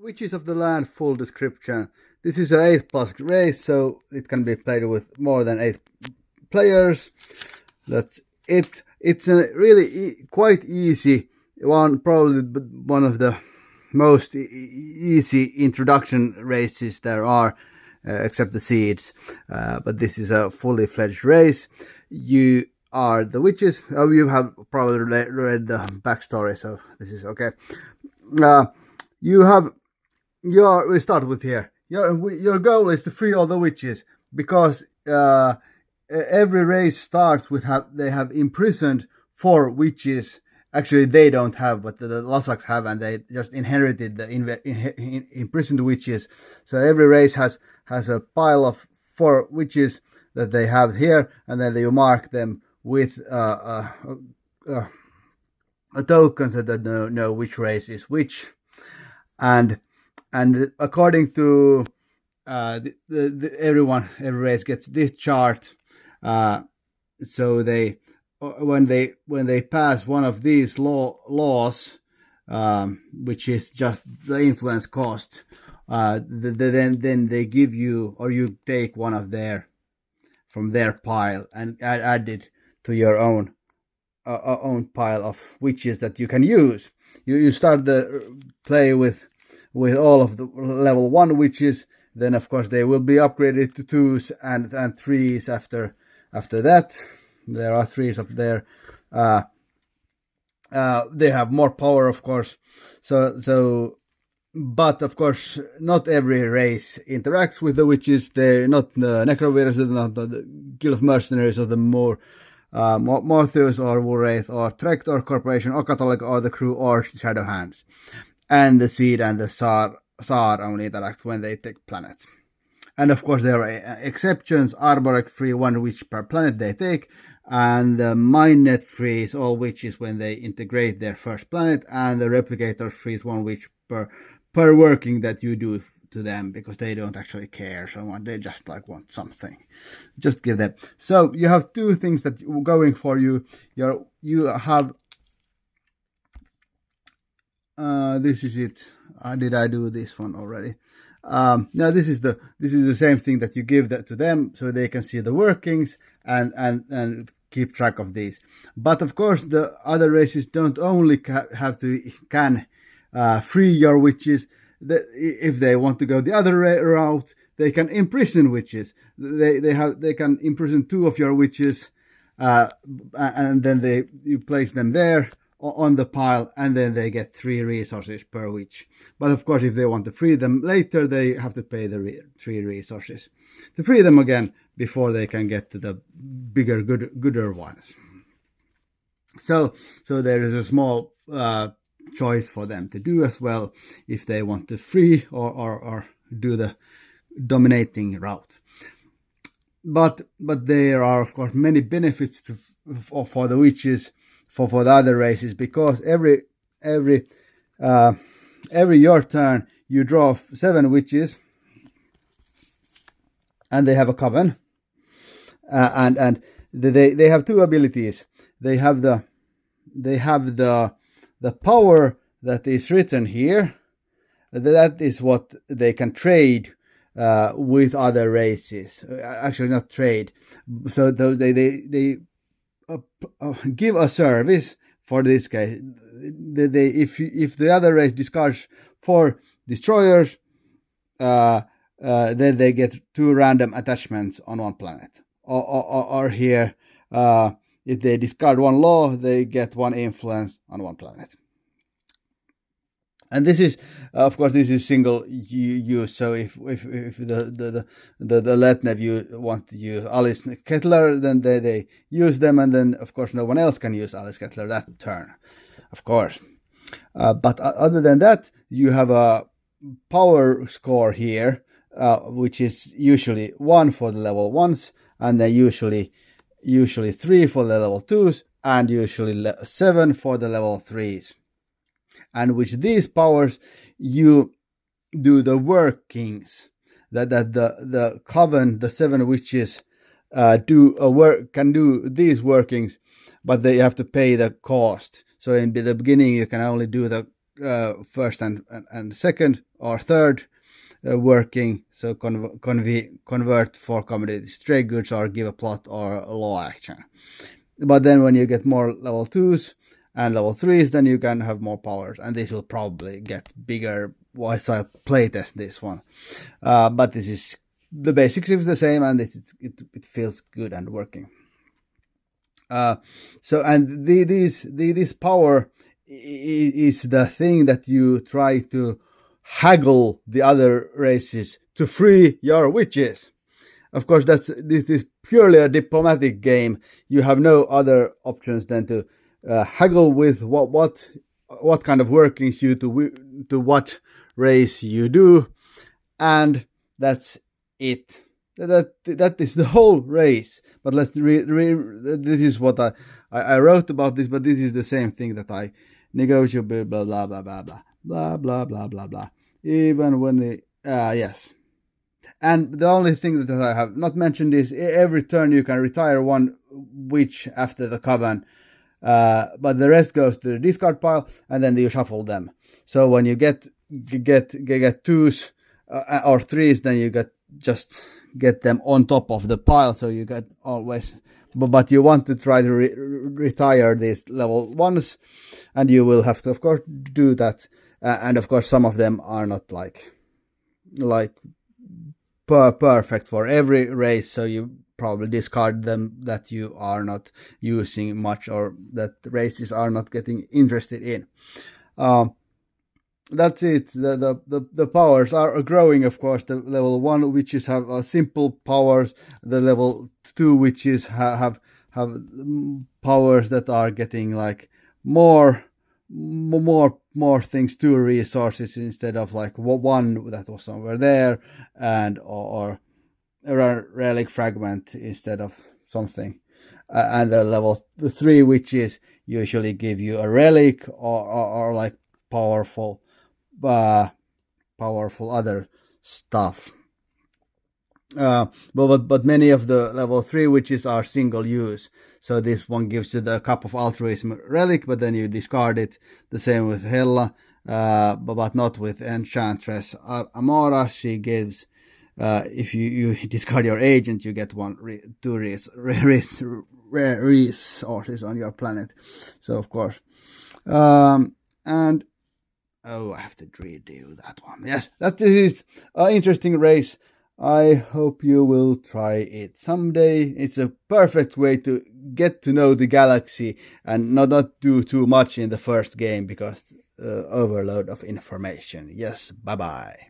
Witches of the Land full description. This is an 8+ race, so it can be played with more than 8 players. That's it. It's a really quite easy one, probably one of the most easy introduction races there are, except the seeds. But this is a fully fledged race. You are the witches. Oh, you have probably read the backstory, so this is okay. We start with here. Your goal is to free all the witches, because every race starts with they have imprisoned 4 witches. Actually, they don't have, but the Lasaks have, and they just inherited the imprisoned witches. So every race has a pile of 4 witches that they have here, and then you mark them with a token so that know which race is which. And according to every race gets this chart. So when they pass one of these laws, which is just the influence cost, then they give you, or you take one of from their pile and add it to your own pile of witches that you can use. You start the play with all of the level 1 witches. Then of course they will be upgraded to 2s and 3s after that. There are 3s up there. They have more power, of course. But of course, not every race interacts with the witches. They're not the Necrovirus, they're not the Guild of Mercenaries, or the Mortheus, or Wraith, or Trekt, or Corporation, or Catholic, or the Crew, or Shadow Hands. And the Seed and the Tsar only interact when they take planets. And of course there are exceptions. Arborec free 1 witch per planet they take, and the Mindnet frees all witches when they integrate their first planet, and the Replicator frees 1 witch per working that you do to them, because they don't actually care so much. They just want something. Just give them. So you have 2 things that going for you. You have this is it. Did I do this one already? Now this is the same thing that you give that to them, so they can see the workings and keep track of these. But of course, the other races don't only can free your witches. If they want to go the other route, they can imprison witches. They can imprison 2 of your witches, and then you place them there on the pile, and then they get 3 resources per witch. But of course, if they want to free them later, they have to pay the 3 resources to free them again before they can get to the bigger, gooder ones. So there is a small choice for them to do as well, if they want to free or do the dominating route. But there are of course many benefits for the witches for the other races, because every your turn you draw 7 witches, and they have a coven, and they have 2 abilities. They have the power that is written here. That is what they can trade with other races. Actually, not trade. So they give a service. For this case, if the other race discards 4 destroyers, then they get 2 random attachments on 1 planet. Or here, if they discard 1 law, they get 1 influence on 1 planet. And this is, of course, this is single use. So if the Letnev you want to use Alice Kettler, then they use them, and then of course no one else can use Alice Kettler that turn, of course. But other than that, you have a power score here, which is usually 1 for the level 1s, and then usually 3 for the level 2s, and usually 7 for the level 3s. And with these powers, you do the workings that the coven, the 7 witches, can do these workings, but they have to pay the cost. So in the beginning, you can only do the first and second or third working, so convert 4 commodities to trade goods or give a plot or a law action. But then when you get more level 2s and level 3s, then you can have more powers, and this will probably get bigger once I playtest this one. But this is the basics is the same, and it feels good and working. So and this power is the thing that you try to haggle the other races to free your witches. Of course, this is purely a diplomatic game. You have no other options than to haggle with what kind of workings you to what race you do, and that's it. That is the whole race. But let's this is what I wrote about this, but this is the same thing that I negotiate blah blah blah blah blah blah blah blah blah blah. Even when the yes. And the only thing that I have not mentioned is every turn you can retire one witch after the coven, but the rest goes to the discard pile, and then you shuffle them. So when you get 2s or 3s, then you just get them on top of the pile. So you get always, but you want to try to retire these level 1s, and you will have to, of course, do that. And of course, some of them are not like perfect for every race, so you probably discard them that you are not using much or that races are not getting interested in. That's it. The powers are growing, of course. The level 1 witches have simple powers. The level 2 witches have powers that are getting like more things, 2 resources instead of like 1 that was somewhere there, and or a relic fragment instead of something. And the level 3 witches usually give you a relic or like powerful other stuff. But many of the level 3 witches are single use. So this one gives you the Cup of Altruism relic, but then you discard it. The same with Hella, but not with Enchantress Amora. She gives, if you discard your agent, you get 2 resources on your planet. So of course, and I have to redo that one. Yes, that is an interesting race. I hope you will try it someday. It's a perfect way to get to know the galaxy and not do too much in the first game because overload of information. Yes, bye-bye.